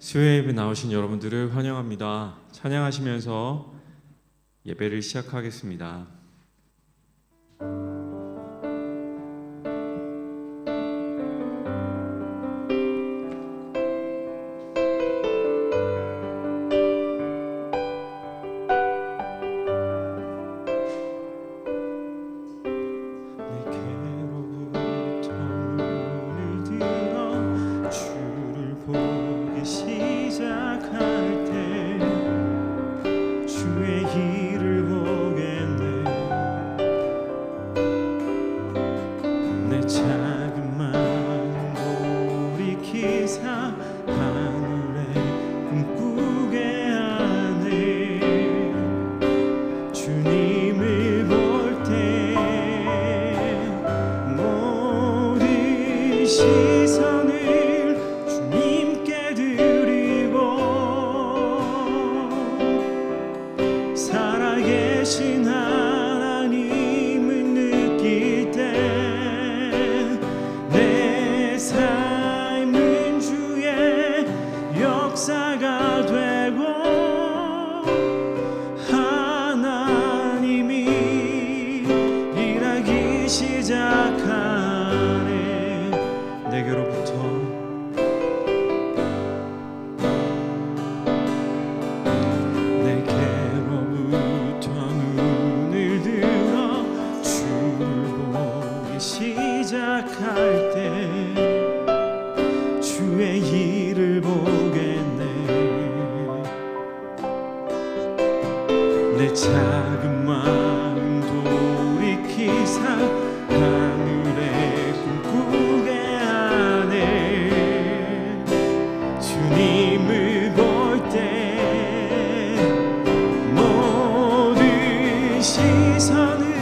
수요 예배 나오신 여러분들을 환영합니다. 찬양하시면서 예배를 시작하겠습니다. 시작할 때 주의 일을 보겠네. 내 작은 마음 돌이키사 하늘에 꿈꾸게 하네. 주님을 볼 때 모든 시선을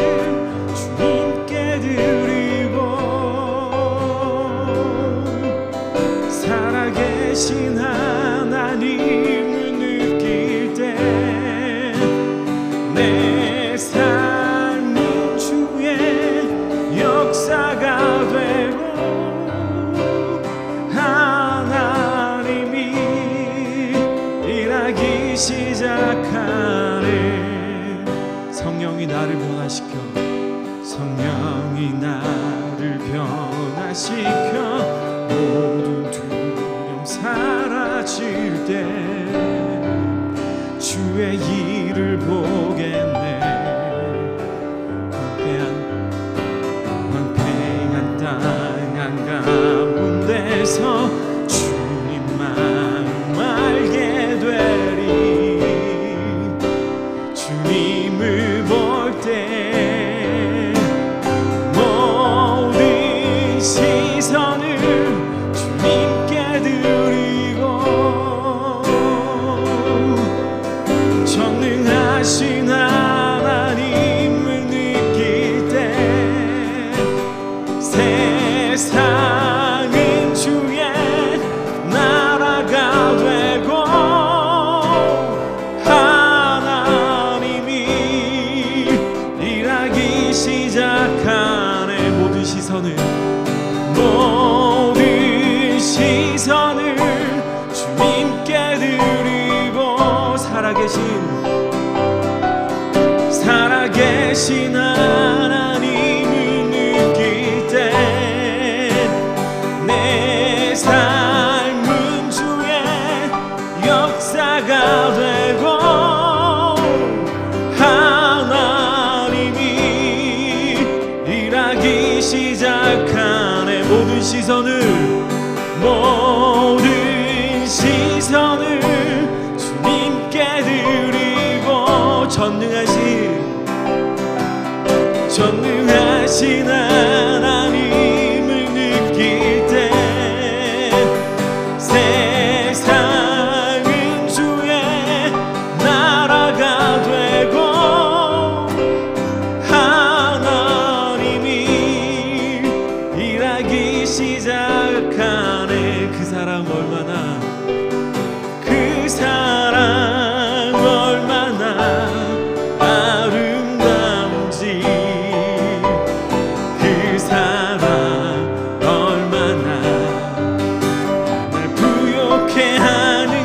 주님께 드리고 살아계신 하나님을 느낄 때 내 삶은 주의 역사가 되고 하나님이 일하기 시작하네. 성령이 나를 변화시켜, 성령이 나를 변화시켜 모든 두려움 사라질 때 주의 일을 보겠네. 황폐한 땅 한가운데서 주님 마음 알게 되리. 주님을 볼 때 모든 시선을 주님께 드리고 전능하신 하나님을 느낄 때 세상은 주의 나라가 되고 하나님이 일하기 시작하네. 모든 시선을 주님께 드리고 살아계신 하나님을 느낄 때 내 삶은 주의 역사가 되고 하나님이 일하기 시작하네. 모든 시선을 주님께 드리고 전능하신 하나님을 느낄 때 세상은 주의 나라가 되고 하나님이 일하기 시작하네. 그 사랑 얼마나 아름다운지, 그 사랑 얼마나 날 부욕해 하는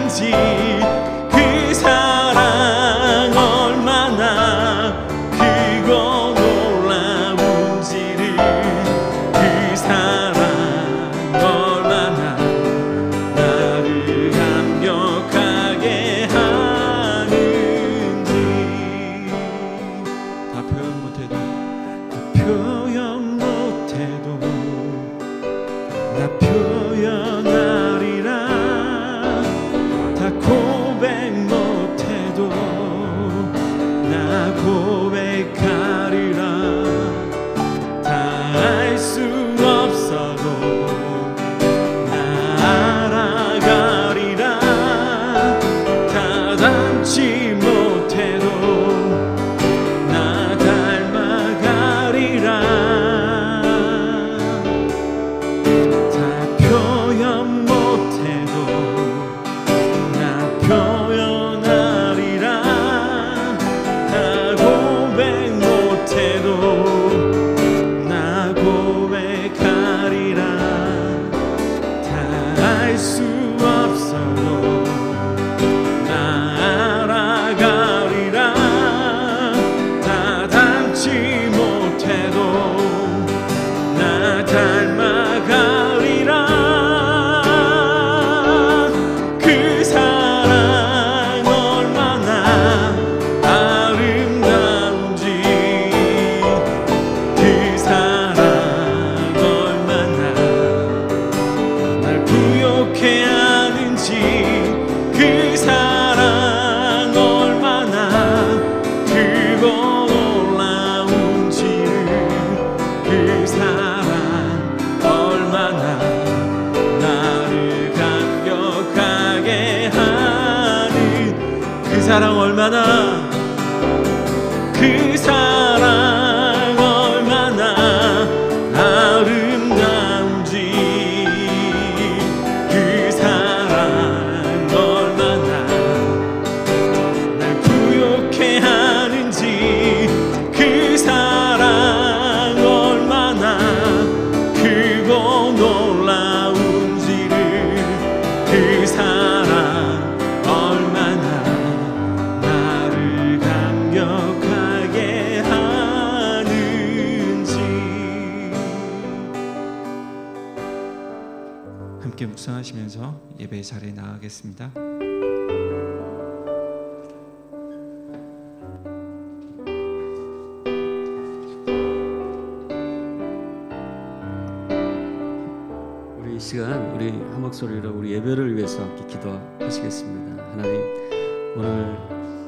알 수 없어도 나아가리라. 나 닮지 못해도 나 닮아가리라. 그 사랑 얼마나 아름다운지, 그 사랑 얼마나 날 부욕해 하는지, 그 사랑 얼마나 크고 놀라운지를, 그 사랑 얼마나 나를 감격하게 하는, 그 사랑 얼마나, 그 사랑 얼마나 아름다운지, 그 사랑 얼마나 날 부욕해 하는지, 그 사랑 얼마나 크고 놀라운지를, 그 사랑 얼마나 나를 감격하게 하는지. 함께 묵상하시면서 예배의 자리에 나아가겠습니다. 우리 이 시간 우리 한 목소리로 우리 예배를 위해서 함께 기도하시겠습니다. 하나님, 오늘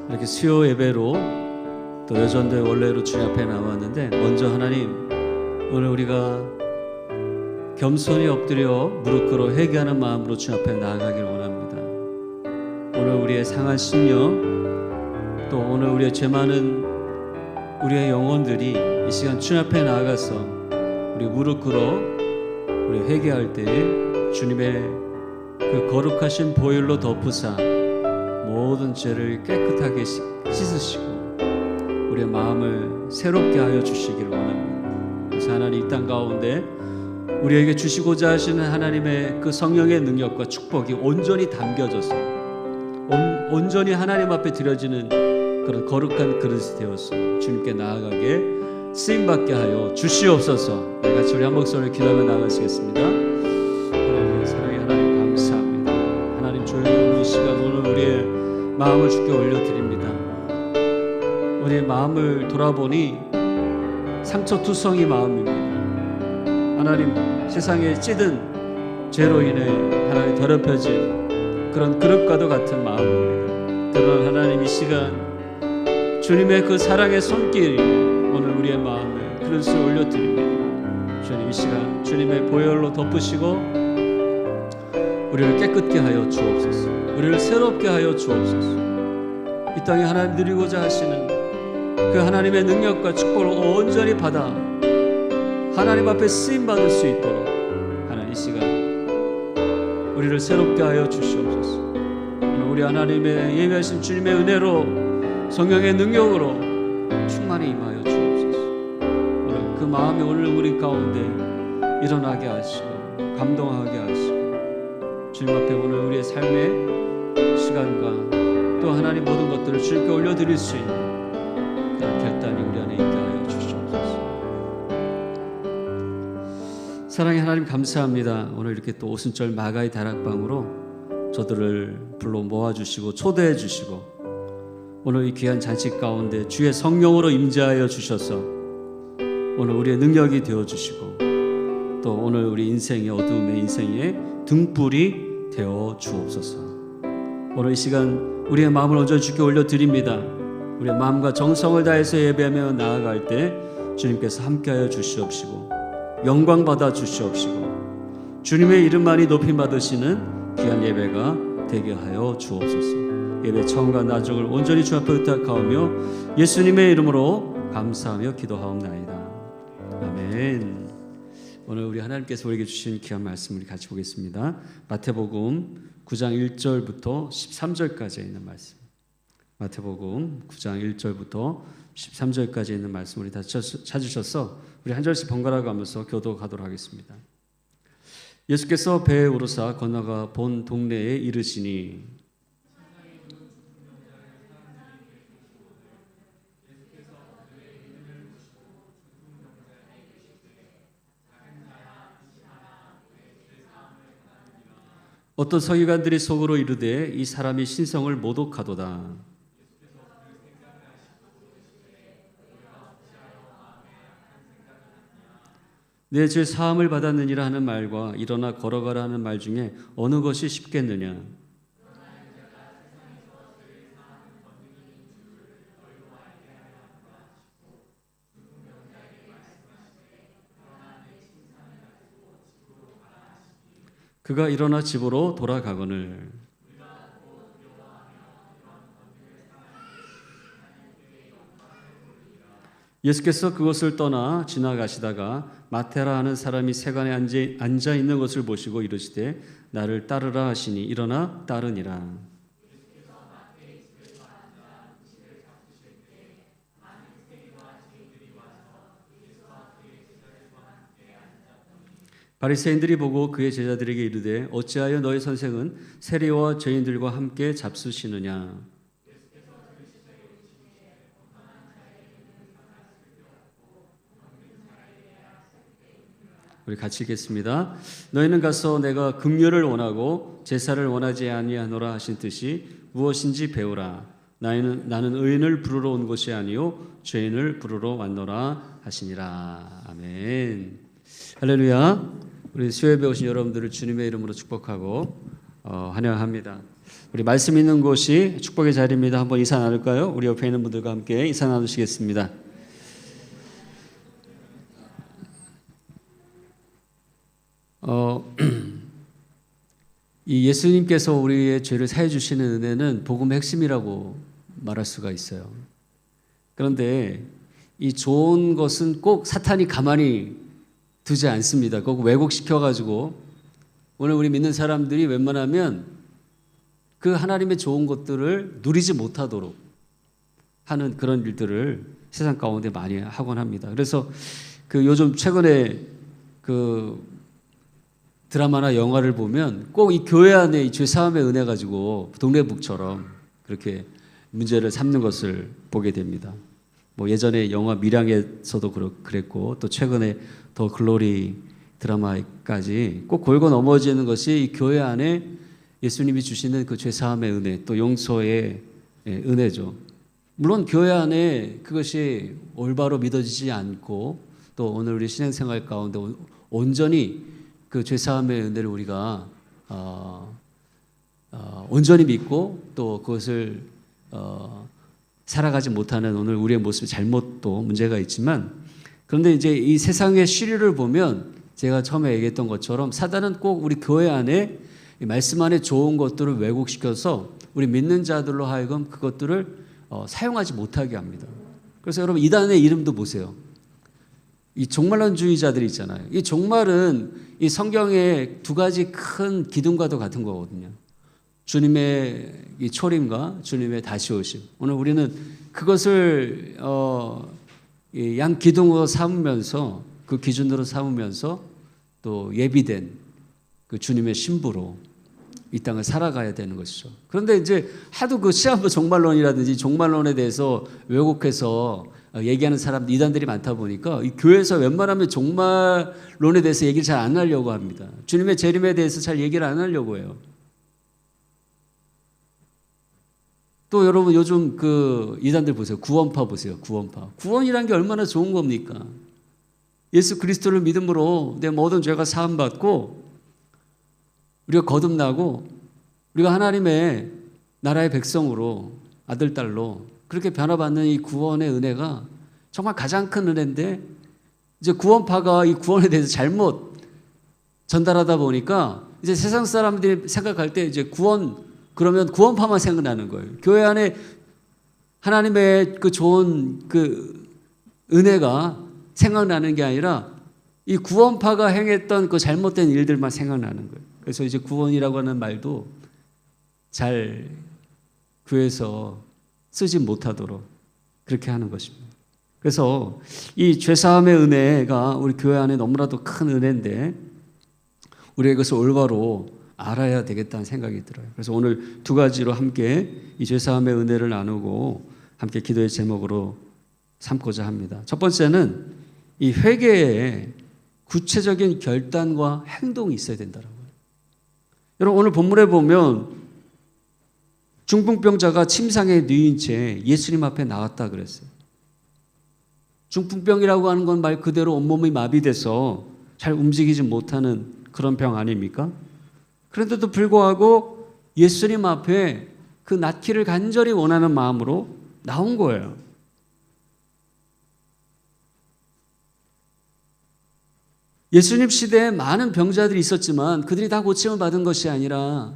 이렇게 수요 예배로 또 여전대 원래로 주님 앞에 나왔는데, 먼저 하나님, 오늘 우리가 겸손히 엎드려 무릎 꿇어 회개하는 마음으로 주님 앞에 나아가길 원합니다. 오늘 우리의 상한 심령, 또 오늘 우리의 죄 많은 우리의 영혼들이 이 시간 주님 앞에 나아가서 우리 무릎 꿇어 우리 회개할 때 주님의 그 거룩하신 보혈로 덮으사 모든 죄를 깨끗하게 씻으시고 우리의 마음을 새롭게 하여 주시기를 원합니다. 그래서 하나님, 이 땅 가운데 우리에게 주시고자 하시는 하나님의 그 성령의 능력과 축복이 온전히 담겨져서 온전히 하나님 앞에 드려지는 그런 거룩한 그릇이 되어서 주님께 나아가게 쓰임받게 하여 주시옵소서. 같이 우리 한 목소리를 기도하며 나아가시겠습니다. 하나님, 사랑의 하나님, 감사합니다. 하나님, 조용히 이 시간 오늘 우리의 마음을 주께 올려드립니다. 우리의 마음을 돌아보니 상처투성이 마음입니다. 하나님, 세상에 찌든 죄로 인해 하나님 더럽혀진 그런 그릇과도 같은 마음입니다. 그러나 하나님, 이 시간 주님의 그 사랑의 손길이 오늘 우리의 마음에 그릇을 올려드립니다. 주님, 이 시간 주님의 보혈로 덮으시고 우리를 깨끗게 하여 주옵소서. 우리를 새롭게 하여 주옵소서. 이 땅에 하나님 누리고자 하시는 그 하나님의 능력과 축복을 온전히 받아 하나님 앞에 쓰임받을 수 있도록 하나님, 이 시간 우리를 새롭게 하여 주시옵소서. 우리 하나님의 예비하신 주님의 은혜로 성령의 능력으로 충만히 임하여 주옵소서. 오늘 그 마음이 오늘 우리 가운데 일어나게 하시고 감동하게 하시고 주님 앞에 오늘 우리의 삶의 시간과 또 하나님 모든 것들을 주님께 올려드릴 수 있는 그런 결단이 우리 안에 있게 하여 주시옵소서. 사랑의 하나님, 감사합니다. 오늘 이렇게 또 오순절 마가의 다락방으로 저들을 불러 모아주시고 초대해 주시고 오늘 이 귀한 잔치 가운데 주의 성령으로 임재하여 주셔서 오늘 우리의 능력이 되어 주시고 또 오늘 우리 인생의 어두움의 인생의 등불이 되어 주옵소서. 오늘 이 시간 우리의 마음을 온전히 주께 올려드립니다. 우리의 마음과 정성을 다해서 예배하며 나아갈 때 주님께서 함께하여 주시옵시고 영광 받아 주시옵시고 주님의 이름만이 높임 받으시는 귀한 예배가 되게 하여 주옵소서. 예배 처음과 나중을 온전히 주 앞에 의탁하오며 예수님의 이름으로 감사하며 기도하옵나이다. 아멘. 오늘 우리 하나님께서 우리에게 주신 귀한 말씀 우리 같이 보겠습니다. 마태복음 9장 1절부터 13절까지 있는 말씀. 마태복음 9장 1절부터 13절까지 있는 말씀 우리 다 찾으셔서 우리 한 절씩 번갈아 가면서 교도하도록 하겠습니다. 예수께서 배에 오르사 건너가 본 동네에 이르시니 어떤 서기관들이 속으로 이르되 이 사람이 신성을 모독하도다. 내 죄 사함을 받았느니라 하는 말과 일어나 걸어가라 하는 말 중에 어느 것이 쉽겠느냐? 그가 일어나 집으로 돌아가거늘 예수께서 그것을 떠나 지나가시다가 마테라 하는 사람이 세간에 앉아 있는 것을 보시고 이르시되 나를 따르라 하시니 일어나 따르니라. 바리새인들이 보고 그의 제자들에게 이르되 어찌하여 너희 선생은 세리와 죄인들과 함께 잡수시느냐? 우리 같이 읽겠습니다. 너희는 가서 내가 긍휼을 원하고 제사를 원하지 아니하노라 하신 뜻이 무엇인지 배우라. 나는 의인을 부르러 온 것이 아니요 죄인을 부르러 왔노라 하시니라. 아멘. 할렐루야. 우리 수요예배 오신 여러분들을 주님의 이름으로 축복하고 환영합니다. 우리 말씀 있는 곳이 축복의 자리입니다. 한번 인사 나눌까요? 우리 옆에 있는 분들과 함께 인사 나누시겠습니다. 이 예수님께서 우리의 죄를 사해 주시는 은혜는 복음의 핵심이라고 말할 수가 있어요. 그런데 이 좋은 것은 꼭 사탄이 가만히 두지 않습니다. 꼭 왜곡시켜 가지고 오늘 우리 믿는 사람들이 웬만하면 그 하나님의 좋은 것들을 누리지 못하도록 하는 그런 일들을 세상 가운데 많이 하곤 합니다. 그래서 그 요즘 최근에 그 드라마나 영화를 보면 꼭 이 교회 안에 이 죄사함의 은혜 가지고 동네북처럼 그렇게 문제를 삼는 것을 보게 됩니다. 뭐 예전에 영화 밀양에서도 그랬고 또 최근에 더 글로리 드라마까지 꼭 골고 넘어지는 것이 이 교회 안에 예수님이 주시는 그 죄사함의 은혜 또 용서의 은혜죠. 물론 교회 안에 그것이 올바로 믿어지지 않고 또 오늘 우리 신앙생활 가운데 온전히 그 죄사함의 은혜를 우리가 온전히 믿고 또 그것을 살아가지 못하는 오늘 우리의 모습 잘못도 문제가 있지만 그런데 이제 이 세상의 시류를 보면 제가 처음에 얘기했던 것처럼 사단은 꼭 우리 교회 안에 말씀 안에 좋은 것들을 왜곡시켜서 우리 믿는 자들로 하여금 그것들을 사용하지 못하게 합니다. 그래서 여러분 이단의 이름도 보세요. 이 종말론주의자들이 있잖아요. 이 종말은 이 성경의 두 가지 큰 기둥과도 같은 거거든요. 주님의 이 초림과 주님의 다시 오심. 오늘 우리는 그것을 양 기둥으로 삼으면서 그 기준으로 삼으면서 또 예비된 그 주님의 신부로 이 땅을 살아가야 되는 것이죠. 그런데 이제 하도 그 시한부 종말론이라든지 종말론에 대해서 왜곡해서 얘기하는 사람들 이단들이 많다 보니까 이 교회에서 웬만하면 종말론에 대해서 얘기를 잘 안 하려고 합니다. 주님의 재림에 대해서 잘 얘기를 안 하려고 해요. 또 여러분 요즘 그 이단들 보세요. 구원파 보세요. 구원파. 구원이란 게 얼마나 좋은 겁니까? 예수 그리스도를 믿음으로 내 모든 죄가 사함받고 우리가 거듭나고 우리가 하나님의 나라의 백성으로 아들, 딸로 그렇게 변화받는 이 구원의 은혜가 정말 가장 큰 은혜인데 이제 구원파가 이 구원에 대해서 잘못 전달하다 보니까 이제 세상 사람들이 생각할 때 이제 구원 그러면 구원파만 생각나는 거예요. 교회 안에 하나님의 그 좋은 그 은혜가 생각나는 게 아니라 이 구원파가 행했던 그 잘못된 일들만 생각나는 거예요. 그래서 이제 구원이라고 하는 말도 잘 교회에서 쓰지 못하도록 그렇게 하는 것입니다. 그래서 이 죄사함의 은혜가 우리 교회 안에 너무나도 큰 은혜인데 우리가 이것을 올바로 알아야 되겠다는 생각이 들어요. 그래서 오늘 두 가지로 함께 이 죄사함의 은혜를 나누고 함께 기도의 제목으로 삼고자 합니다. 첫 번째는 이 회개에 구체적인 결단과 행동이 있어야 된다는 거예요. 여러분 오늘 본문에 보면 중풍병자가 침상에 누인 채 예수님 앞에 나왔다 그랬어요. 중풍병이라고 하는 건 말 그대로 온몸이 마비돼서 잘 움직이지 못하는 그런 병 아닙니까? 그런데도 불구하고 예수님 앞에 그 낫기를 간절히 원하는 마음으로 나온 거예요. 예수님 시대에 많은 병자들이 있었지만 그들이 다 고침을 받은 것이 아니라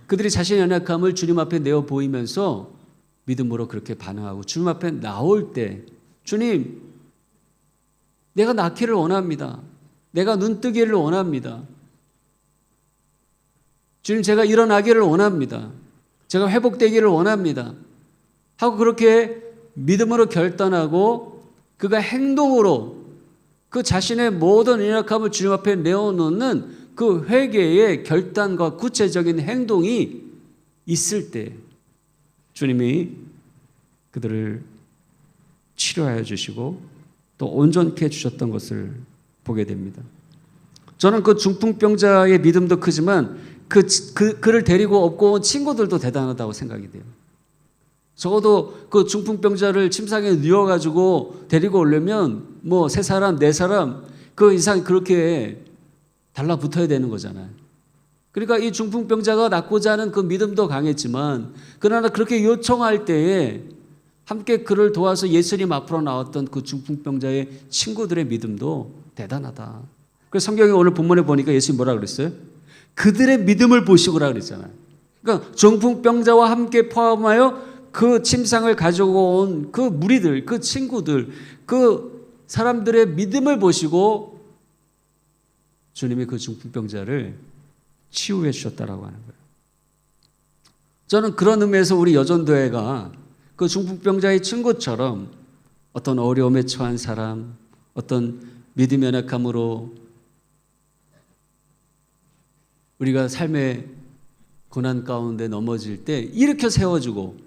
그들이 자신의 연약함을 주님 앞에 내어 보이면서 믿음으로 그렇게 반응하고 주님 앞에 나올 때 주님, 내가 낫기를 원합니다. 내가 눈뜨기를 원합니다. 주님, 제가 일어나기를 원합니다. 제가 회복되기를 원합니다. 하고 그렇게 믿음으로 결단하고 그가 행동으로 그 자신의 모든 연약함을 주님 앞에 내어놓는 그 회개의 결단과 구체적인 행동이 있을 때 주님이 그들을 치료하여 주시고 또 온전케 해주셨던 것을 보게 됩니다. 저는 그 중풍병자의 믿음도 크지만 그를 데리고 업고 온 친구들도 대단하다고 생각이 돼요. 적어도 그 중풍병자를 침상에 누워가지고 데리고 오려면 뭐 3사람, 4사람 그 이상 그렇게 달라붙어야 되는 거잖아요. 그러니까 이 중풍병자가 낫고자 하는 그 믿음도 강했지만 그러나 그렇게 요청할 때에 함께 그를 도와서 예수님 앞으로 나왔던 그 중풍병자의 친구들의 믿음도 대단하다. 그래서 성경에 오늘 본문에 보니까 예수님이 뭐라 그랬어요? 그들의 믿음을 보시고라 그랬잖아요. 그러니까 중풍병자와 함께 포함하여 그 침상을 가지고 온 그 무리들, 그 친구들, 그 사람들의 믿음을 보시고 주님이 그 중풍병자를 치유해 주셨다라고 하는 거예요. 저는 그런 의미에서 우리 여전도회가 그 중풍병자의 친구처럼 어떤 어려움에 처한 사람, 어떤 믿음 연약함으로 우리가 삶의 고난 가운데 넘어질 때 일으켜 세워주고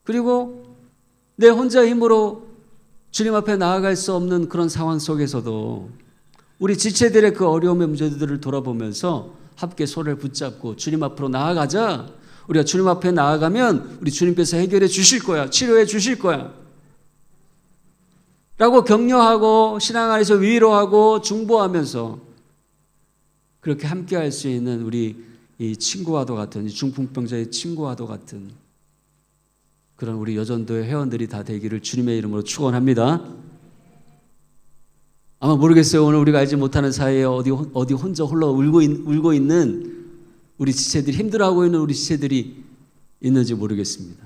그리고 내 혼자 힘으로 주님 앞에 나아갈 수 없는 그런 상황 속에서도 우리 지체들의 그 어려움의 문제들을 돌아보면서 함께 손을 붙잡고 주님 앞으로 나아가자. 우리가 주님 앞에 나아가면 우리 주님께서 해결해 주실 거야. 치료해 주실 거야. 라고 격려하고 신앙 안에서 위로하고 중보하면서 그렇게 함께 할 수 있는 우리 이 친구와도 같은 이 중풍병자의 친구와도 같은 그런 우리 여전도의 회원들이 다 되기를 주님의 이름으로 축원합니다. 아마 모르겠어요. 오늘 우리가 알지 못하는 사이에 어디 혼자 홀로 울고 있는 우리 지체들이 힘들어하고 있는 우리 지체들이 있는지 모르겠습니다.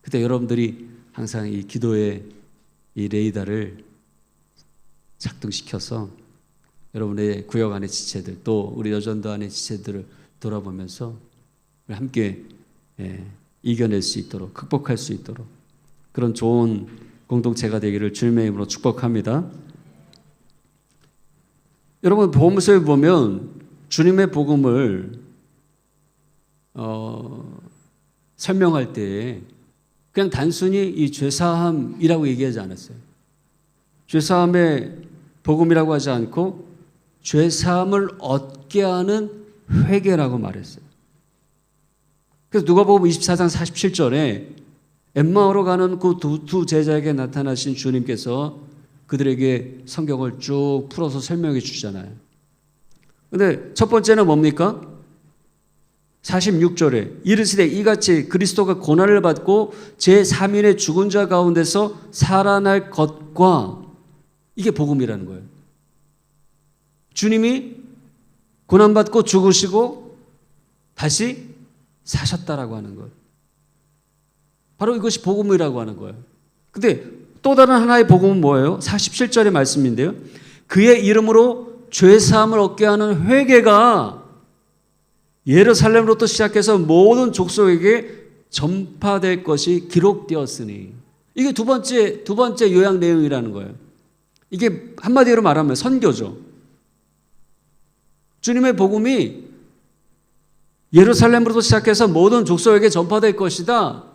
그때 여러분들이 항상 이 기도의 이 레이더를 작동시켜서 여러분의 구역 안의 지체들 또 우리 여전도 안의 지체들을 돌아보면서 함께 이겨낼 수 있도록 극복할 수 있도록 그런 좋은 공동체가 되기를 주님의 이름으로 축복합니다. 여러분 복음서에 보면 주님의 복음을 설명할 때 그냥 단순히 이 죄사함이라고 얘기하지 않았어요. 죄사함의 복음이라고 하지 않고 죄사함을 얻게 하는 회개라고 말했어요. 그래서 누가복음 24장 47절에 엠마오로 가는 그 두 제자에게 나타나신 주님께서 그들에게 성경을 쭉 풀어서 설명해 주잖아요. 근데 첫 번째는 뭡니까? 46절에 이르시되 이같이 그리스도가 고난을 받고 제3일에 죽은 자 가운데서 살아날 것과 이게 복음이라는 거예요. 주님이 고난받고 죽으시고 다시 사셨다라고 하는 거예요. 바로 이것이 복음이라고 하는 거예요. 근데 또 다른 하나의 복음은 뭐예요? 47절의 말씀인데요. 그의 이름으로 죄사함을 얻게 하는 회개가 예루살렘으로부터 시작해서 모든 족속에게 전파될 것이 기록되었으니 이게 두 번째 요약 내용이라는 거예요. 이게 한마디로 말하면 선교죠. 주님의 복음이 예루살렘으로부터 시작해서 모든 족속에게 전파될 것이다.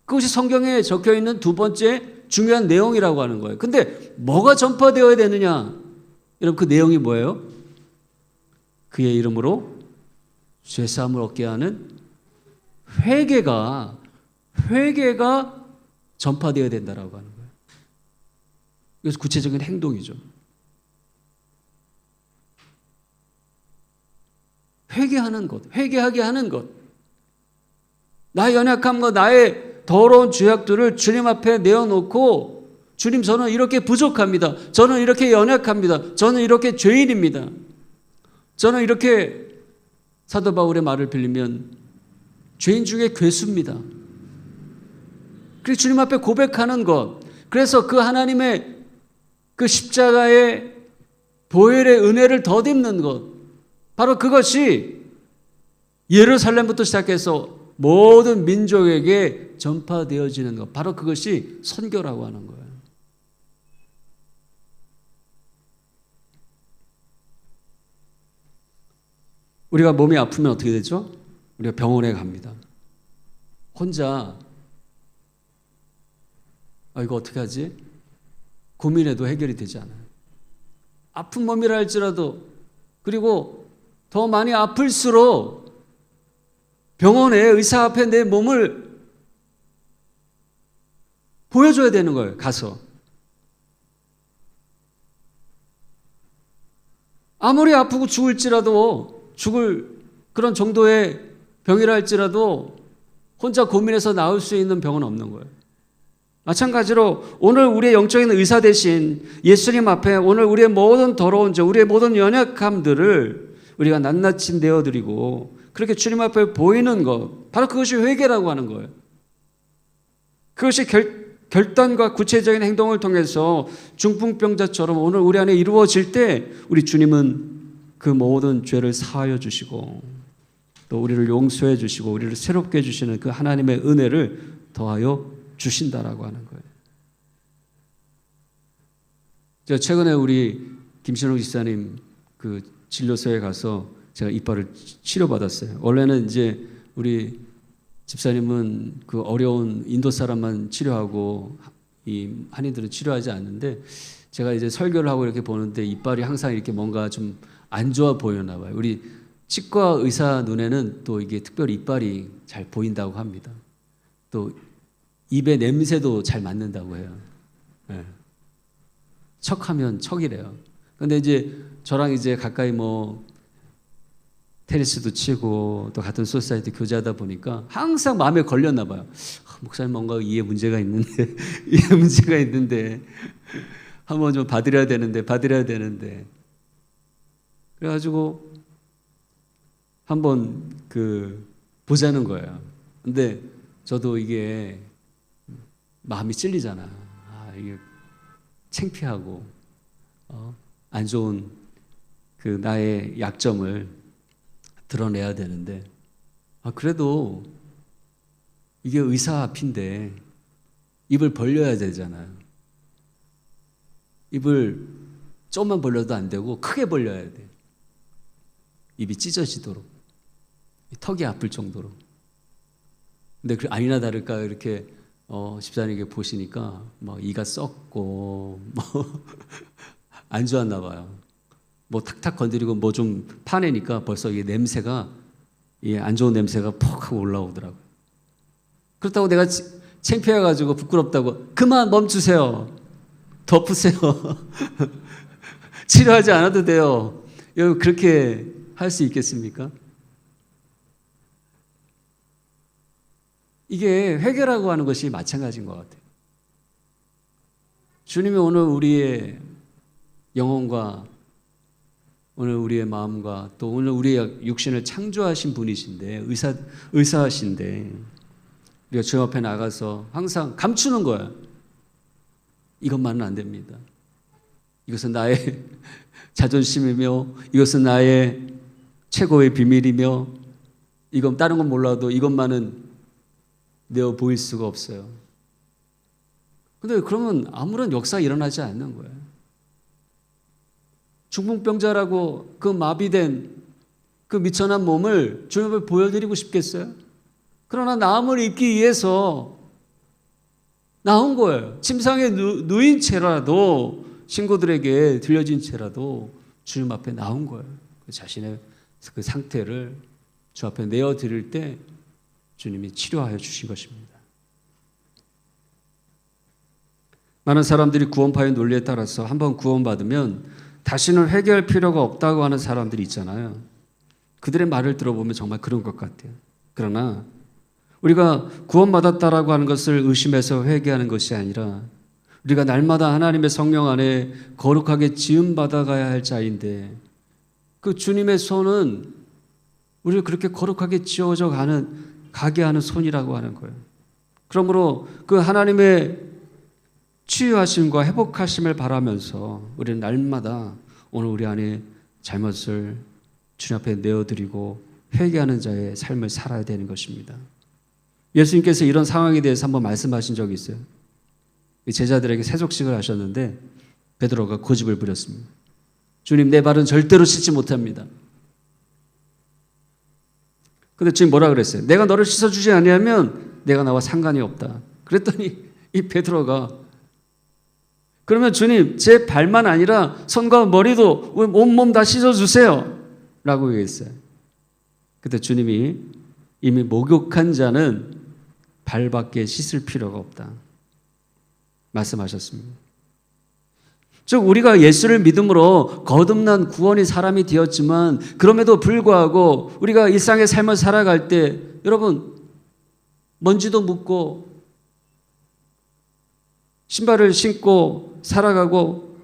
그것이 성경에 적혀 있는 두 번째 중요한 내용이라고 하는 거예요. 근데 뭐가 전파되어야 되느냐? 여러분, 그 내용이 뭐예요? 그의 이름으로 죄사함을 얻게 하는 회개가 전파되어야 된다라고 하는 거예요. 그래서 구체적인 행동이죠. 회개하는 것, 회개하게 하는 것. 나의 연약함과 나의 더러운 죄악들을 주님 앞에 내어놓고, 주님, 저는 이렇게 부족합니다. 저는 이렇게 연약합니다. 저는 이렇게 죄인입니다. 저는 이렇게, 사도 바울의 말을 빌리면 죄인 중에 괴수입니다. 그래서 주님 앞에 고백하는 것, 그래서 그 하나님의 그 십자가의 보혈의 은혜를 덧입는 것, 바로 그것이 예루살렘부터 시작해서 모든 민족에게 전파되어지는 것, 바로 그것이 선교라고 하는 거예요. 우리가 몸이 아프면 어떻게 되죠? 우리가 병원에 갑니다. 혼자 이거 어떻게 하지? 고민해도 해결이 되지 않아요. 아픈 몸이라 할지라도, 그리고 더 많이 아플수록 병원에 의사 앞에 내 몸을 보여줘야 되는 거예요. 가서. 아무리 아프고 죽을 그런 정도의 병이라 할지라도 혼자 고민해서 나을 수 있는 병은 없는 거예요. 마찬가지로 오늘 우리의 영적인 의사 대신 예수님 앞에 오늘 우리의 모든 더러운 죄, 우리의 모든 연약함들을 우리가 낱낱이 내어드리고 그렇게 주님 앞에 보이는 것, 바로 그것이 회개라고 하는 거예요. 그것이 결단과 구체적인 행동을 통해서 중풍병자처럼 오늘 우리 안에 이루어질 때 우리 주님은 그 모든 죄를 사하여 주시고 또 우리를 용서해 주시고 우리를 새롭게 해주시는 그 하나님의 은혜를 더하여 주신다라고 하는 거예요. 제가 최근에 우리 김신욱 집사님 그 진료소에 가서 제가 이빨을 치료받았어요. 원래는 이제 우리 집사님은 그 어려운 인도 사람만 치료하고 이 한인들은 치료하지 않는데, 제가 이제 설교를 하고 이렇게 보는데 이빨이 항상 이렇게 뭔가 좀 안 좋아 보였나 봐요. 우리 치과 의사 눈에는 또 이게 특별히 이빨이 잘 보인다고 합니다. 또 입의 냄새도 잘 맡는다고 해요. 네. 척하면 척이래요. 근데 이제 저랑 이제 가까이 뭐 테니스도 치고 또 같은 소사이티 교제하다 보니까 항상 마음에 걸렸나 봐요. 목사님 뭔가 이해 문제가 있는데 이해 문제가 있는데 한번 좀 받으려야 되는데 그래가지고 한번 보자는 거예요. 근데 저도 이게 마음이 찔리잖아. 이게 창피하고 안 좋은 나의 약점을 드러내야 되는데, 그래도 이게 의사 앞인데 입을 벌려야 되잖아요. 입을 조금만 벌려도 안 되고 크게 벌려야 돼. 입이 찢어지도록, 턱이 아플 정도로. 근데 아니나 다를까 이렇게 집사님에게 보시니까 뭐 이가 썩고 뭐 안 좋았나 봐요. 뭐 탁탁 건드리고 뭐 좀 파내니까 벌써 이 냄새가, 이 안 좋은 냄새가 퍽 하고 올라오더라고요. 그렇다고 내가 창피해가지고 부끄럽다고 그만 멈추세요, 덮으세요, 치료하지 않아도 돼요, 여러분 그렇게 할 수 있겠습니까? 이게 회개라고 하는 것이 마찬가지인 것 같아요. 주님이 오늘 우리의 영혼과 오늘 우리의 마음과 또 오늘 우리의 육신을 창조하신 분이신데, 의사하신데 우리가 주 앞에 나가서 항상 감추는 거야. 이것만은 안 됩니다. 이것은 나의 자존심이며 이것은 나의 최고의 비밀이며 이건 다른 건 몰라도 이것만은 내어 보일 수가 없어요. 근데 그러면 아무런 역사 일어나지 않는 거예요. 중풍병자라고 그 마비된 그 미천한 몸을 주님 앞에 보여드리고 싶겠어요? 그러나 나음을 입기 위해서 나온 거예요. 침상에 누인 채라도, 친구들에게 들려진 채라도 주님 앞에 나온 거예요. 자신의 그 상태를 주 앞에 내어드릴 때 주님이 치료하여 주신 것입니다. 많은 사람들이 구원파의 논리에 따라서 한번 구원받으면 다시는 회개할 필요가 없다고 하는 사람들이 있잖아요. 그들의 말을 들어보면 정말 그런 것 같아요. 그러나 우리가 구원받았다라고 하는 것을 의심해서 회개하는 것이 아니라 우리가 날마다 하나님의 성령 안에 거룩하게 지음받아가야 할 자인데 그 주님의 손은 우리를 그렇게 거룩하게 지어져 가게 하는 손이라고 하는 거예요. 그러므로 그 하나님의 치유하심과 회복하심을 바라면서 우리는 날마다 오늘 우리 안에 잘못을 주님 앞에 내어드리고 회개하는 자의 삶을 살아야 되는 것입니다. 예수님께서 이런 상황에 대해서 한번 말씀하신 적이 있어요. 제자들에게 세족식을 하셨는데 베드로가 고집을 부렸습니다. 주님, 내 발은 절대로 씻지 못합니다. 근데 주님 뭐라 그랬어요? 내가 너를 씻어주지 아니하면 내가 나와 상관이 없다. 그랬더니 이 베드로가 그러면 주님, 제 발만 아니라 손과 머리도 온몸 다 씻어주세요 라고 얘기했어요. 그때 주님이 이미 목욕한 자는 발밖에 씻을 필요가 없다 말씀하셨습니다. 즉 우리가 예수를 믿음으로 거듭난 구원의 사람이 되었지만 그럼에도 불구하고 우리가 일상의 삶을 살아갈 때 여러분 먼지도 묻고 신발을 신고 살아가고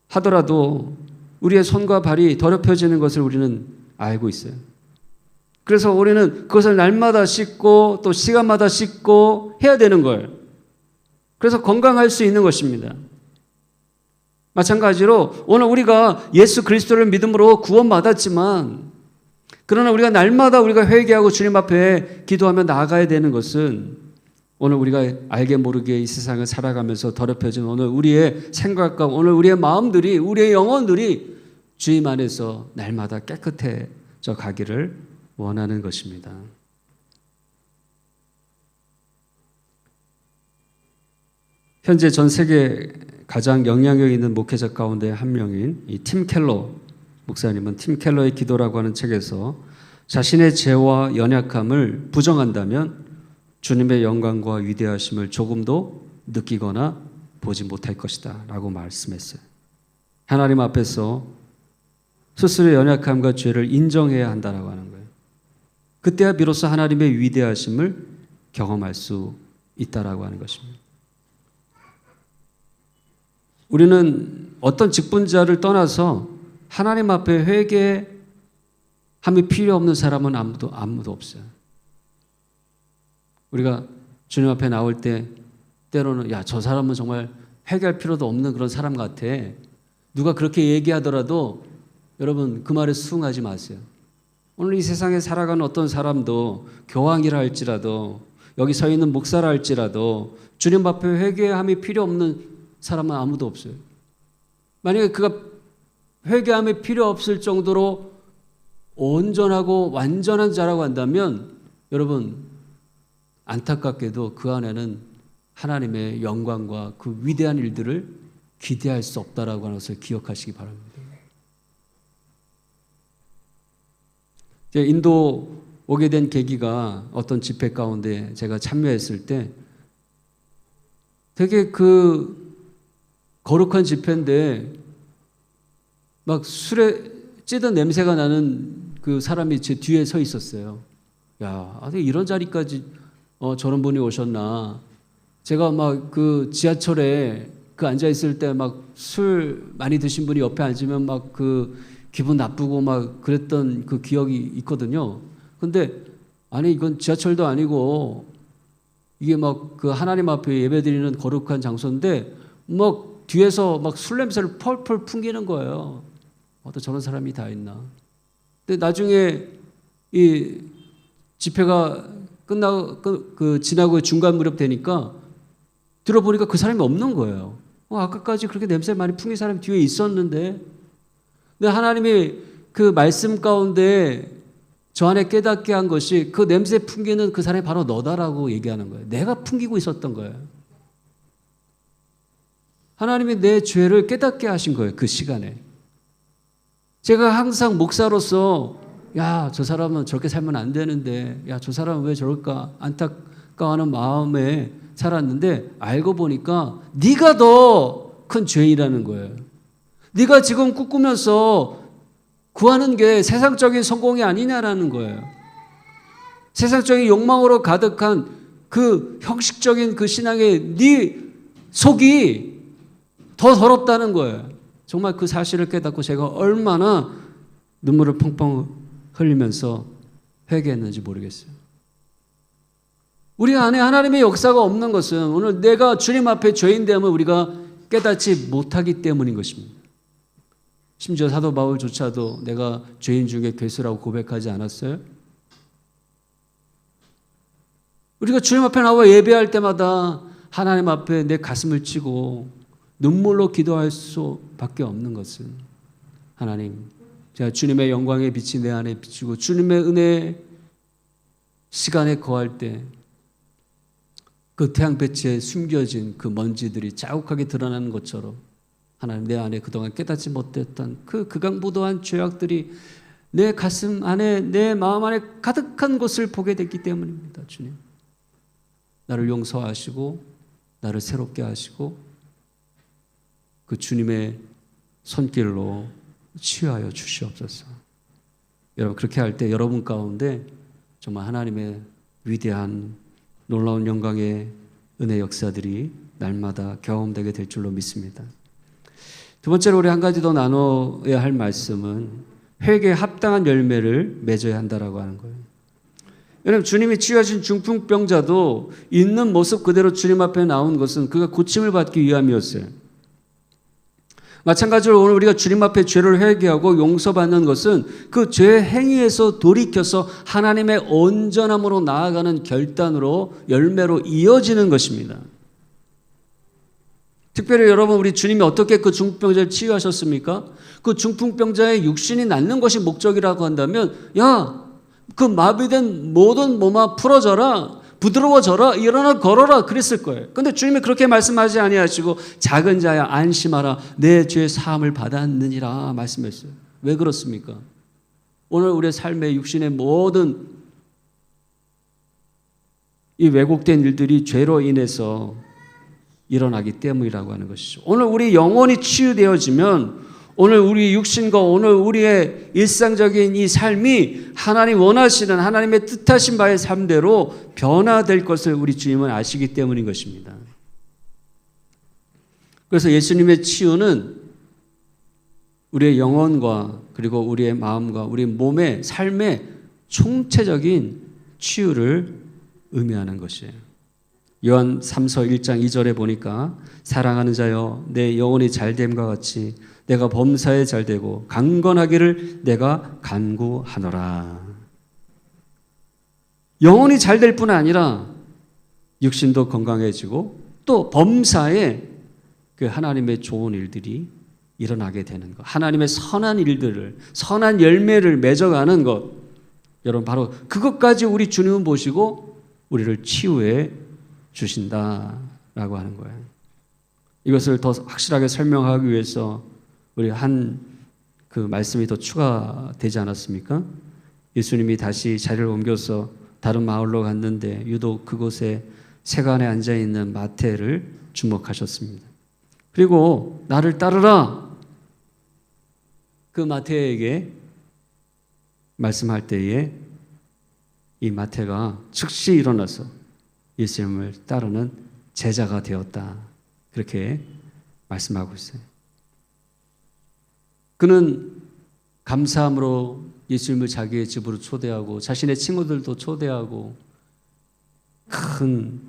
하더라도 우리의 손과 발이 더럽혀지는 것을 우리는 알고 있어요. 그래서 우리는 그것을 날마다 씻고 또 시간마다 씻고 해야 되는 거예요. 그래서 건강할 수 있는 것입니다. 마찬가지로 오늘 우리가 예수 그리스도를 믿음으로 구원받았지만 그러나 우리가 날마다 우리가 회개하고 주님 앞에 기도하며 나아가야 되는 것은 오늘 우리가 알게 모르게 이 세상을 살아가면서 더럽혀진 오늘 우리의 생각과 오늘 우리의 마음들이 우리의 영혼들이 주님 안에서 날마다 깨끗해져 가기를 원하는 것입니다. 현재 전 세계 가장 영향력 있는 목회자 가운데 한 명인 이 팀 켈러 목사님은 팀 켈러의 기도라고 하는 책에서 자신의 죄와 연약함을 부정한다면 주님의 영광과 위대하심을 조금도 느끼거나 보지 못할 것이다 라고 말씀했어요. 하나님 앞에서 스스로의 연약함과 죄를 인정해야 한다라고 하는 거예요. 그때야 비로소 하나님의 위대하심을 경험할 수 있다라고 하는 것입니다. 우리는 어떤 직분자를 떠나서 하나님 앞에 회개함이 필요 없는 사람은 아무도 없어요. 우리가 주님 앞에 나올 때 때로는 야, 저 사람은 정말 회개할 필요도 없는 그런 사람 같아. 누가 그렇게 얘기하더라도 여러분 그 말에 수긍하지 마세요. 오늘 이 세상에 살아가는 어떤 사람도 교황이라 할지라도 여기 서 있는 목사라 할지라도 주님 앞에 회개함이 필요 없는 사람은 아무도 없어요. 만약에 그가 회개함이 필요 없을 정도로 온전하고 완전한 자라고 한다면 여러분 안타깝게도 그 안에는 하나님의 영광과 그 위대한 일들을 기대할 수 없다라고 하는 것을 기억하시기 바랍니다. 인도 오게 된 계기가 어떤 집회 가운데 제가 참여했을 때 되게 그 거룩한 집회인데 막 술에 찌든 냄새가 나는 그 사람이 제 뒤에 서 있었어요. 야, 아니 이런 자리까지 저런 분이 오셨나. 제가 막 그 지하철에 그 앉아 있을 때 막 술 많이 드신 분이 옆에 앉으면 막 그 기분 나쁘고 막 그랬던 그 기억이 있거든요. 근데 아니 이건 지하철도 아니고 이게 막 그 하나님 앞에 예배드리는 거룩한 장소인데 막 뒤에서 막 술 냄새를 펄펄 풍기는 거예요. 또 저런 사람이 다 있나. 근데 나중에 이 집회가 끝나고 그 지나고 중간 무렵 되니까 들어보니까 그 사람이 없는 거예요. 아까까지 그렇게 냄새 많이 풍긴 사람이 뒤에 있었는데, 근데 하나님이 그 말씀 가운데 저 안에 깨닫게 한 것이 그 냄새 풍기는 그 사람이 바로 너다라고 얘기하는 거예요. 내가 풍기고 있었던 거예요. 하나님이 내 죄를 깨닫게 하신 거예요. 그 시간에. 제가 항상 목사로서 야, 저 사람은 저렇게 살면 안 되는데, 야, 저 사람은 왜 저럴까 안타까워하는 마음에 살았는데, 알고 보니까 네가 더 큰 죄인이라는 거예요. 네가 지금 꿈꾸면서 구하는 게 세상적인 성공이 아니냐라는 거예요. 세상적인 욕망으로 가득한 그 형식적인 그 신앙의 네 속이 더 더럽다는 거예요. 정말 그 사실을 깨닫고 제가 얼마나 눈물을 펑펑 흘리면서 회개했는지 모르겠어요. 우리 안에 하나님의 역사가 없는 것은 오늘 내가 주님 앞에 죄인됨을 우리가 깨닫지 못하기 때문인 것입니다. 심지어 사도 바울조차도 내가 죄인 중에 괴수라고 고백하지 않았어요? 우리가 주님 앞에 나와 예배할 때마다 하나님 앞에 내 가슴을 치고 눈물로 기도할 수밖에 없는 것은 하나님, 제가 주님의 영광의 빛이 내 안에 비추고 주님의 은혜 시간에 거할 때 그 태양빛에 숨겨진 그 먼지들이 자욱하게 드러나는 것처럼 하나님, 내 안에 그동안 깨닫지 못했던 그 극악무도한 죄악들이 내 가슴 안에, 내 마음 안에 가득한 것을 보게 됐기 때문입니다. 주님, 나를 용서하시고 나를 새롭게 하시고 그 주님의 손길로 치유하여 주시옵소서. 여러분, 그렇게 할 때 여러분 가운데 정말 하나님의 위대한 놀라운 영광의 은혜 역사들이 날마다 경험되게 될 줄로 믿습니다. 두 번째로 우리 한 가지 더 나눠야 할 말씀은 회개에 합당한 열매를 맺어야 한다라고 하는 거예요. 여러분, 주님이 치유하신 중풍병자도 있는 모습 그대로 주님 앞에 나온 것은 그가 고침을 받기 위함이었어요. 마찬가지로 오늘 우리가 주님 앞에 죄를 회개하고 용서받는 것은 그 죄 행위에서 돌이켜서 하나님의 온전함으로 나아가는 결단으로 열매로 이어지는 것입니다. 특별히 여러분, 우리 주님이 어떻게 그 중풍병자를 치유하셨습니까? 그 중풍병자의 육신이 낫는 것이 목적이라고 한다면, 야, 그 마비된 모든 몸아 풀어져라, 부드러워져라, 일어나 걸어라 그랬을 거예요. 그런데 주님이 그렇게 말씀하지 아니하시고 작은 자야 안심하라, 내 죄 사함을 받았느니라 말씀했어요. 왜 그렇습니까? 오늘 우리의 삶의 육신의 모든 이 왜곡된 일들이 죄로 인해서 일어나기 때문이라고 하는 것이죠. 오늘 우리 영혼이 치유되어지면 오늘 우리 육신과 오늘 우리의 일상적인 이 삶이 하나님 원하시는 하나님의 뜻하신 바의 삶대로 변화될 것을 우리 주님은 아시기 때문인 것입니다. 그래서 예수님의 치유는 우리의 영혼과 그리고 우리의 마음과 우리 몸의 삶의 총체적인 치유를 의미하는 것이에요. 요한 3서 1장 2절에 보니까 사랑하는 자여, 내 영혼이 잘됨과 같이 내가 범사에 잘되고 강건하기를 내가 간구하노라. 영혼이 잘될 뿐 아니라 육신도 건강해지고 또 범사에 그 하나님의 좋은 일들이 일어나게 되는 것, 하나님의 선한 일들을, 선한 열매를 맺어가는 것, 여러분 바로 그것까지 우리 주님은 보시고 우리를 치유해 주신다라고 하는 거예요. 이것을 더 확실하게 설명하기 위해서 우리 그 말씀이 더 추가되지 않았습니까? 예수님이 다시 자리를 옮겨서 다른 마을로 갔는데 유독 그곳에 세간에 앉아있는 마태를 주목하셨습니다. 그리고 나를 따르라, 그 마태에게 말씀할 때에 이 마태가 즉시 일어나서 예수님을 따르는 제자가 되었다, 그렇게 말씀하고 있어요. 그는 감사함으로 예수님을 자기의 집으로 초대하고 자신의 친구들도 초대하고 큰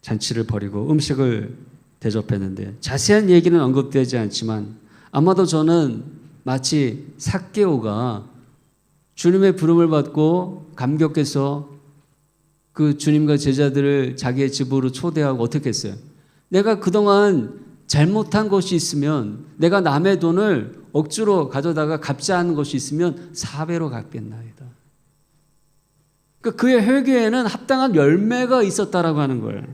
잔치를 벌이고 음식을 대접했는데 자세한 얘기는 언급되지 않지만 아마도 저는 마치 삭개오가 주님의 부름을 받고 감격해서 그 주님과 제자들을 자기의 집으로 초대하고 어떻게 했어요? 내가 그동안 잘못한 것이 있으면, 내가 남의 돈을 억지로 가져다가 갚지 않은 것이 있으면 4배로 갚겠나이다. 그러니까 그의 회개에는 합당한 열매가 있었다라고 하는 거예요.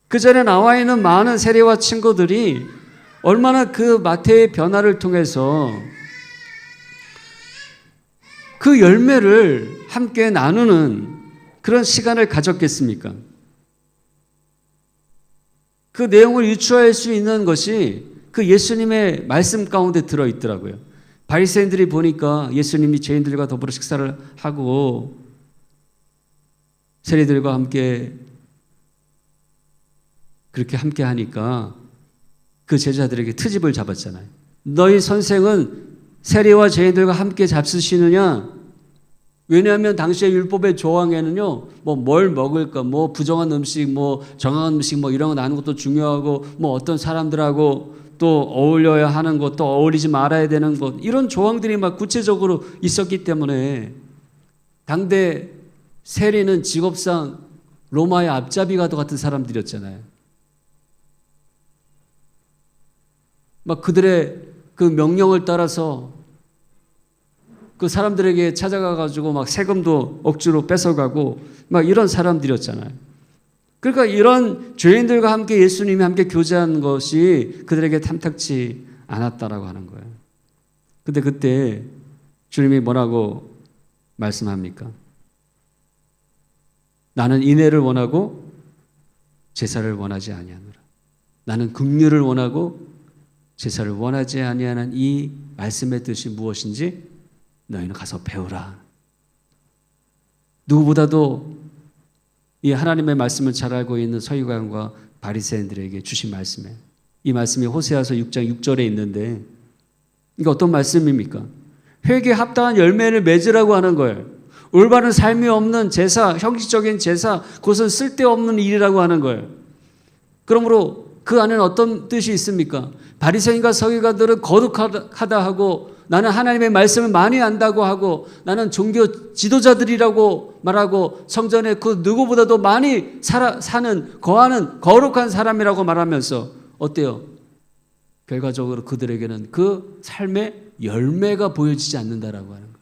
그 전에 나와 있는 많은 세리와 친구들이 얼마나 그 마태의 변화를 통해서 그 열매를 함께 나누는 그런 시간을 가졌겠습니까? 그 내용을 유추할 수 있는 것이 그 예수님의 말씀 가운데 들어있더라고요. 바리새인들이 보니까 예수님이 죄인들과 더불어 식사를 하고 세리들과 함께 그렇게 함께 하니까 그 제자들에게 트집을 잡았잖아요. 너희 선생은 세리와 죄인들과 함께 잡수시느냐? 왜냐하면 당시의 율법의 조항에는요, 뭐 뭘 먹을까, 뭐 부정한 음식, 뭐 정한 음식, 뭐 이런 거 나누는 것도 중요하고, 뭐 어떤 사람들하고 또 어울려야 하는 것, 또 어울리지 말아야 되는 것, 이런 조항들이 막 구체적으로 있었기 때문에 당대 세리는 직업상 로마의 앞잡이가도 같은 사람들이었잖아요. 막 그들의 그 명령을 따라서 그 사람들에게 찾아가 가지고 막 세금도 억지로 뺏어가고 막 이런 사람들이었잖아요. 그러니까 이런 죄인들과 함께 예수님이 함께 교제한 것이 그들에게 탐탁치 않았다라고 하는 거예요. 근데 그때 주님이 뭐라고 말씀합니까? 나는 인애를 원하고 제사를 원하지 아니하노라. 나는 긍휼을 원하고 제사를 원하지 아니하는 이 말씀의 뜻이 무엇인지 너희는 가서 배우라. 누구보다도 이 하나님의 말씀을 잘 알고 있는 서기관과 바리새인들에게 주신 말씀이에요. 이 말씀이 호세아서 6장 6절에 있는데 이게 어떤 말씀입니까? 회개에 합당한 열매를 맺으라고 하는 거예요. 올바른 삶이 없는 제사, 형식적인 제사, 그것은 쓸데없는 일이라고 하는 거예요. 그러므로 그 안에는 어떤 뜻이 있습니까? 바리새인과 서기관들은 거룩하다 하고 나는 하나님의 말씀을 많이 안다고 하고 나는 종교 지도자들이라고 말하고 성전에 그 누구보다도 많이 사는 거하는 거룩한 사람이라고 말하면서 어때요? 결과적으로 그들에게는 그 삶의 열매가 보여지지 않는다라고 하는 거예요.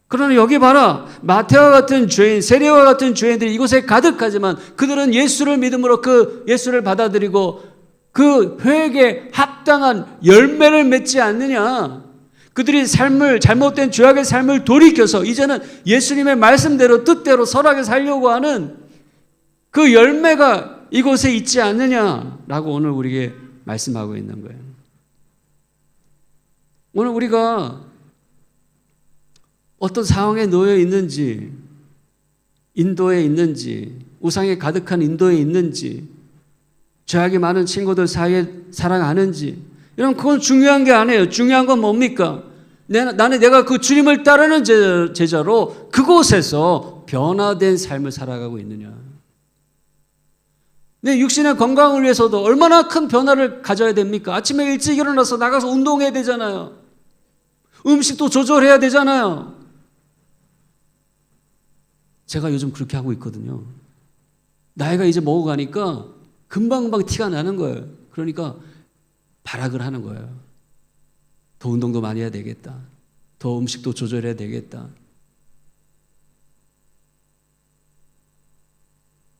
그러나 여기 봐라. 마태와 같은 죄인, 세리와 같은 죄인들이 이곳에 가득하지만 그들은 예수를 믿음으로 그 예수를 받아들이고 그 회개에 합당한 열매를 맺지 않느냐. 그들이 잘못된 죄악의 삶을 돌이켜서 이제는 예수님의 말씀대로 뜻대로 선하게 살려고 하는 그 열매가 이곳에 있지 않느냐라고 오늘 우리에게 말씀하고 있는 거예요. 오늘 우리가 어떤 상황에 놓여 있는지, 인도에 있는지, 우상에 가득한 인도에 있는지, 죄악이 많은 친구들 사이에 사랑하는지, 이런 그건 중요한 게 아니에요. 중요한 건 뭡니까? 내가 그 주님을 따르는 제자로 그곳에서 변화된 삶을 살아가고 있느냐. 내 육신의 건강을 위해서도 얼마나 큰 변화를 가져야 됩니까? 아침에 일찍 일어나서 나가서 운동해야 되잖아요. 음식도 조절해야 되잖아요. 제가 요즘 그렇게 하고 있거든요. 나이가 이제 먹어가니까 금방금방 티가 나는 거예요. 그러니까 발악을 하는 거예요. 더 운동도 많이 해야 되겠다. 더 음식도 조절해야 되겠다.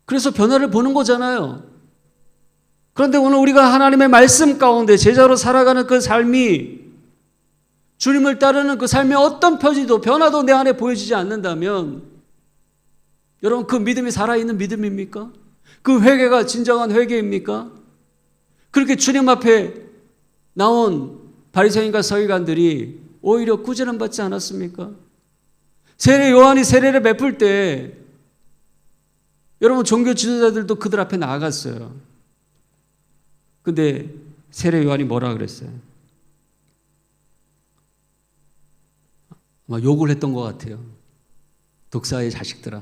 그래서 변화를 보는 거잖아요. 그런데 오늘 우리가 하나님의 말씀 가운데 제자로 살아가는 그 삶이 주님을 따르는 그 삶의 어떤 표지도 변화도 내 안에 보여지지 않는다면 여러분 그 믿음이 살아있는 믿음입니까? 그 회개가 진정한 회개입니까? 그렇게 주님 앞에 나온 바리새인과 서기관들이 오히려 꾸지람 받지 않았습니까? 세례 요한이 세례를 베풀 때 여러분 종교 지도자들도 그들 앞에 나아갔어요. 근데 세례 요한이 뭐라 그랬어요? 아마 욕을 했던 것 같아요. 독사의 자식들아.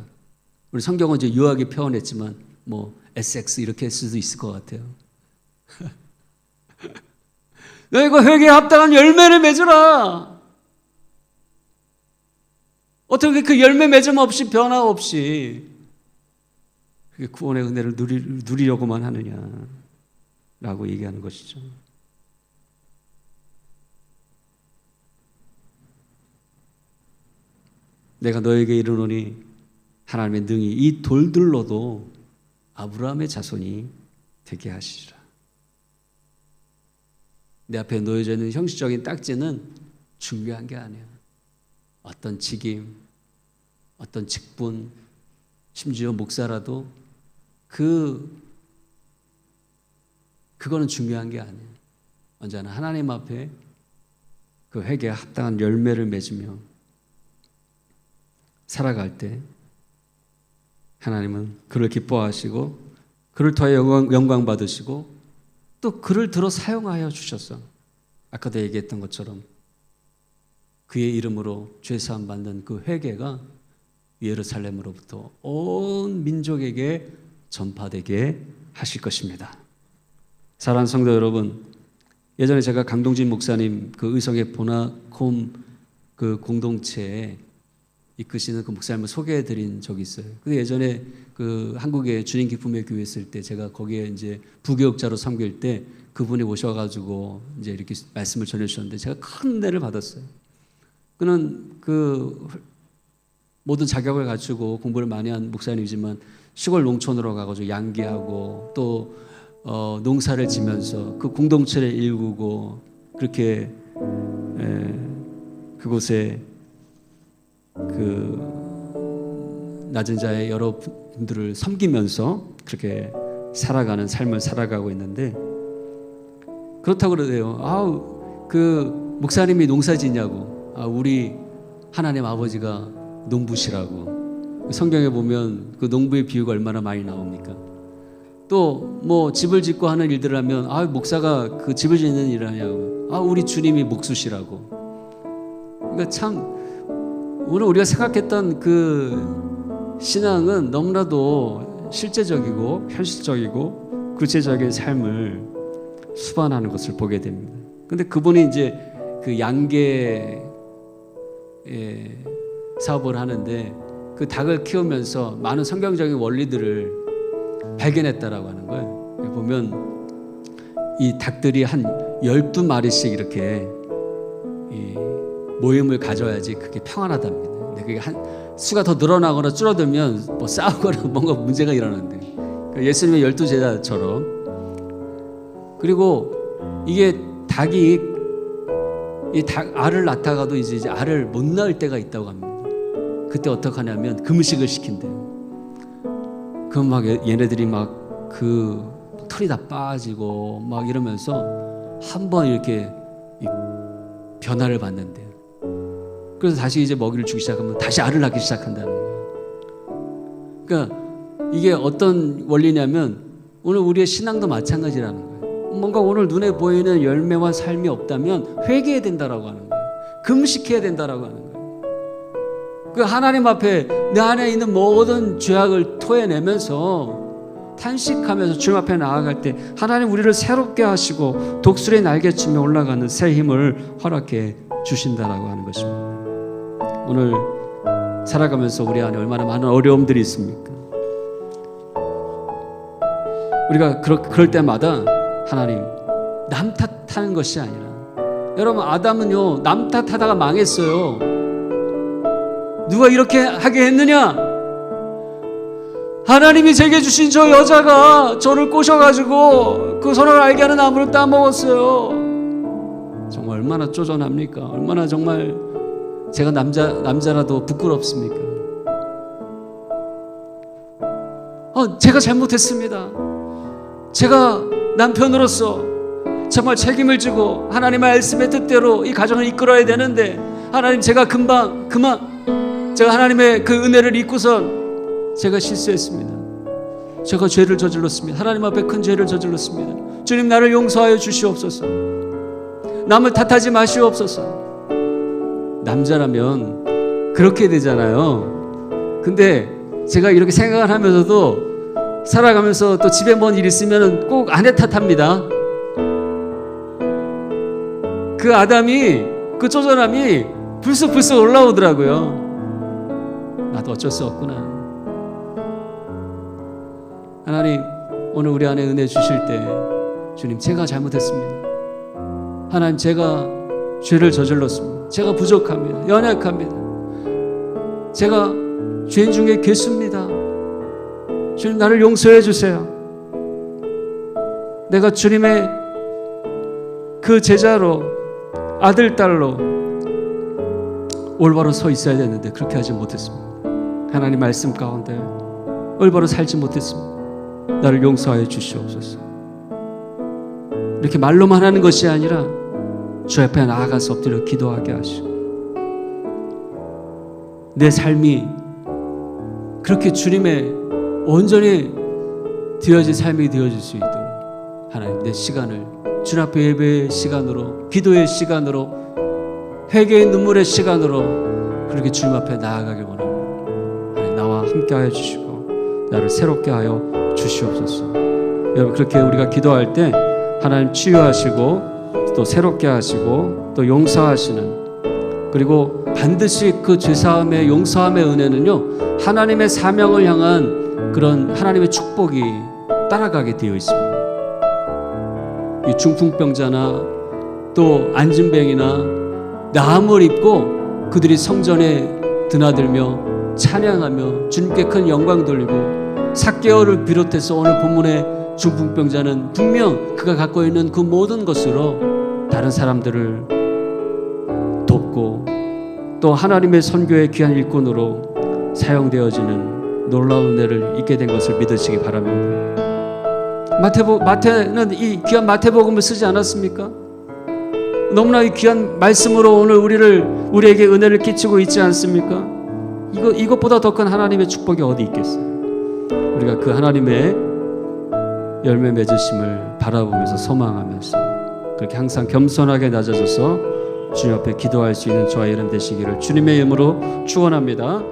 우리 성경은 이제 유하게 표현했지만 뭐 SX 이렇게 할 수도 있을 것 같아요. 너희가 회개에 합당한 열매를 맺으라. 어떻게 그 열매 맺음 없이 변화 없이 그게 구원의 은혜를 누리려고만 하느냐라고 얘기하는 것이죠. 내가 너에게 이르노니 하나님의 능히 이 돌들로도 아브라함의 자손이 되게 하시리라. 내 앞에 놓여져 있는 형식적인 딱지는 중요한 게 아니야. 어떤 직임, 어떤 직분, 심지어 목사라도 그거는 중요한 게 아니에요. 언제나 하나님 앞에 그 회개에 합당한 열매를 맺으며 살아갈 때 하나님은 그를 기뻐하시고 그를 더해 영광 받으시고 또 그를 들어 사용하여 주셨어. 아까도 얘기했던 것처럼 그의 이름으로 죄사함 받는 그 회개가 예루살렘으로부터 온 민족에게 전파되게 하실 것입니다. 사랑하는 성도 여러분, 예전에 제가 강동진 목사님 그 의성의 보나콤 그 공동체에 이끄시는 그 목사님을 소개해 드린 적이 있어요. 근데 예전에 그 한국의 주님 기쁨의 교회 있을 때 제가 거기에 이제 부교육자로 섬길 때 그분이 오셔가지고 이제 이렇게 말씀을 전해주셨는데 제가 큰 은혜를 받았어요. 그는 그 모든 자격을 갖추고 공부를 많이 한 목사님이지만 시골 농촌으로 가가지고 양계하고 또 농사를 지면서 그 공동체를 일구고 그렇게 그곳에 그 낮은 자의 여러 분들을 섬기면서 그렇게 살아가는 삶을 살아가고 있는데 그렇다고 그러대요. 그 목사님이 농사 짓냐고. 우리 하나님 아버지가 농부시라고. 성경에 보면 그 농부의 비유가 얼마나 많이 나옵니까? 또 뭐 집을 짓고 하는 일들을 하면 목사가 그 집을 짓는 일을 하냐고. 우리 주님이 목수시라고. 그러니까 참 오늘 우리가 생각했던 그 신앙은 너무나도 실제적이고 현실적이고 구체적인 삶을 수반하는 것을 보게 됩니다. 근데 그분이 이제 그 양계 사업을 하는데 그 닭을 키우면서 많은 성경적인 원리들을 발견했다라고 하는 거예요. 보면 이 닭들이 한 12마리씩 이렇게 모임을 가져야지 그게 평안하답니다. 근데 그게 한 수가 더 늘어나거나 줄어들면 뭐 싸우거나 뭔가 문제가 일어난대요. 그러니까 예수님의 12제자처럼. 그리고 이게 닭이 이 닭 알을 낳다가도 이제 알을 못 낳을 때가 있다고 합니다. 그때 어떻게 하냐면 금식을 시킨대요. 그럼 막 얘네들이 막 그 털이 다 빠지고 막 이러면서 한번 이렇게 변화를 받는데요. 그래서 다시 이제 먹이를 주기 시작하면 다시 알을 낳기 시작한다는 거예요. 그러니까 이게 어떤 원리냐면 오늘 우리의 신앙도 마찬가지라는 거예요. 뭔가 오늘 눈에 보이는 열매와 삶이 없다면 회개해야 된다라고 하는 거예요. 금식해야 된다라고 하는 거예요. 그 하나님 앞에 내 안에 있는 모든 죄악을 토해내면서 탄식하면서 주님 앞에 나아갈 때 하나님 우리를 새롭게 하시고 독수리의 날개치며 올라가는 새 힘을 허락해 주신다라고 하는 것입니다. 오늘 살아가면서 우리 안에 얼마나 많은 어려움들이 있습니까? 우리가 그럴 때마다 하나님 남 탓하는 것이 아니라 여러분 아담은요 남 탓하다가 망했어요. 누가 이렇게 하게 했느냐? 하나님이 제게 주신 저 여자가 저를 꼬셔가지고 그 선을 알게 하는 나무를 따먹었어요. 정말 얼마나 쪼잔합니까? 얼마나 정말 제가 남자라도 부끄럽습니까? 제가 잘못했습니다. 제가 남편으로서 정말 책임을 지고 하나님의 말씀의 뜻대로 이 가정을 이끌어야 되는데 하나님 제가 그만 제가 하나님의 그 은혜를 잊고선 제가 실수했습니다. 제가 죄를 저질렀습니다. 하나님 앞에 큰 죄를 저질렀습니다. 주님 나를 용서하여 주시옵소서. 남을 탓하지 마시옵소서. 남자라면 그렇게 되잖아요. 근데 제가 이렇게 생각을 하면서도 살아가면서 또 집에 뭔 일 있으면 꼭 아내 탓합니다. 그 아담이 그 쪼잔함이 불쑥 올라오더라고요. 나도 어쩔 수 없구나. 하나님, 오늘 우리 안에 은혜 주실 때 주님, 제가 잘못했습니다. 하나님, 제가 죄를 저질렀습니다. 제가 부족합니다. 연약합니다. 제가 죄인 중에 괴수입니다. 주님, 나를 용서해 주세요. 내가 주님의 그 제자로, 아들, 딸로 올바로 서 있어야 되는데 그렇게 하지 못했습니다. 하나님 말씀 가운데 올바로 살지 못했습니다. 나를 용서하여 주시옵소서. 이렇게 말로만 하는 것이 아니라 주 앞에 나아가서 엎드려 기도하게 하시고, 내 삶이 그렇게 주님의 온전히 되어진 삶이 되어질 수 있도록 하나님, 내 시간을 주님 앞에 예배의 시간으로, 기도의 시간으로, 회개의 눈물의 시간으로 그렇게 주님 앞에 나아가길 원합니다. 하나님, 나와 함께 하여 주시고 나를 새롭게 하여 주시옵소서. 여러분, 그렇게 우리가 기도할 때 하나님 치유하시고 또 새롭게 하시고 또 용서하시는, 그리고 반드시 그 죄사함의 용서함의 은혜는요, 하나님의 사명을 향한 그런 하나님의 축복이 따라가게 되어 있습니다. 이 중풍병자나 또 안진뱅이나 나음을 입고 그들이 성전에 드나들며 찬양하며 주님께 큰 영광 돌리고, 삭개오를 비롯해서 오늘 본문의 중풍병자는 분명 그가 갖고 있는 그 모든 것으로 다른 사람들을 돕고 또 하나님의 선교의 귀한 일꾼으로 사용되어지는 놀라운 은혜를 잊게 된 것을 믿으시기 바랍니다. 마태는 이 귀한 마태복음을 쓰지 않았습니까? 너무나 이 귀한 말씀으로 오늘 우리에게 은혜를 끼치고 있지 않습니까? 이것보다 더 큰 하나님의 축복이 어디 있겠어요? 우리가 그 하나님의 열매 맺으심을 바라보면서 소망하면서 그렇게 항상 겸손하게 낮아져서 주님 앞에 기도할 수 있는 저와 여러분 되시기를 주님의 이름으로 축원합니다.